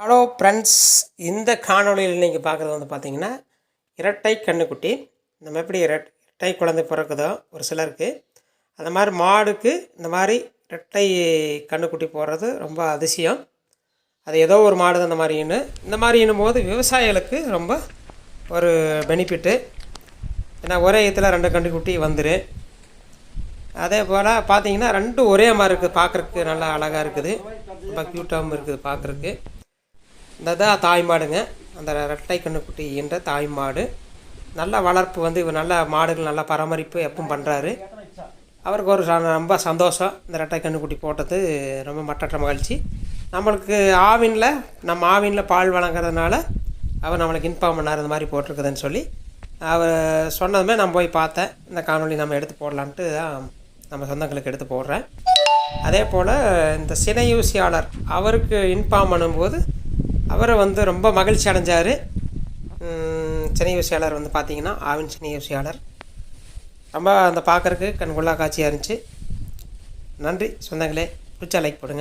Hello friends, இந்த காணொளியில் நீங்கள் பார்க்குறது வந்து பார்த்திங்கன்னா இரட்டை கன்றுக்குட்டி. நம்ம எப்படி இரட்டை குழந்தை பிறக்குதோ ஒரு சிலருக்கு, அந்த மாதிரி மாடுக்கு இந்த மாதிரி இரட்டை கன்றுக்குட்டி போடுறது ரொம்ப அதிசயம். அது ஏதோ ஒரு மாடு தான் இந்த மாதிரி போது விவசாயிகளுக்கு ரொம்ப ஒரு பெனிஃபிட்டு. ஏன்னா ஒரே இதில் 2 கன்றுக்குட்டி வந்துடும். அதே போல் பார்த்திங்கன்னா 2 ஒரே மாதிரி இருக்குது, பார்க்குறதுக்கு நல்லா அழகாக இருக்குது, ரொம்ப க்யூட்டாகவும் இருக்குது பார்க்குறதுக்கு. இந்த தான் தாய் மாடுங்க, அந்த ரெட்டை கன்றுக்குட்டி என்ற தாய் மாடு. நல்ல வளர்ப்பு வந்து இவர் நல்ல மாடுகள் நல்லா பராமரிப்பு எப்பவும் பண்ணுறாரு. அவருக்கு ஒரு ரொம்ப சந்தோஷம். இந்த ரெட்டை கன்றுக்குட்டி போட்டது ரொம்ப மட்டற்ற மகிழ்ச்சி. நம்மளுக்கு நம்ம ஆவினில் பால் வழங்குறதுனால அவர் நம்மளுக்கு இன்ஃபார்ம் பண்ணார் இந்த மாதிரி போட்டிருக்குதுன்னு சொல்லி. அவர் சொன்னதுமே நான் போய் பார்த்தேன். இந்த காணொலி நம்ம எடுத்து போடலான்ட்டு தான் நம்ம சொந்தங்களுக்கு எடுத்து போடுறேன். அதே போல் இந்த சினை ஊசியாளர் அவருக்கு இன்ஃபார்ம் பண்ணும்போது அவர் வந்து ரொம்ப மகிழ்ச்சி அடைஞ்சார். சினை ஊசியாளர் வந்து பார்த்திங்கன்னா ஆவின் சினை ஊசியாளர் ரொம்ப அந்த பார்க்குறக்கு கண்கொள்ளா காட்சியாக இருந்துச்சு. நன்றி சொந்தங்களே, பிடிச்சா லைக் போடுங்க.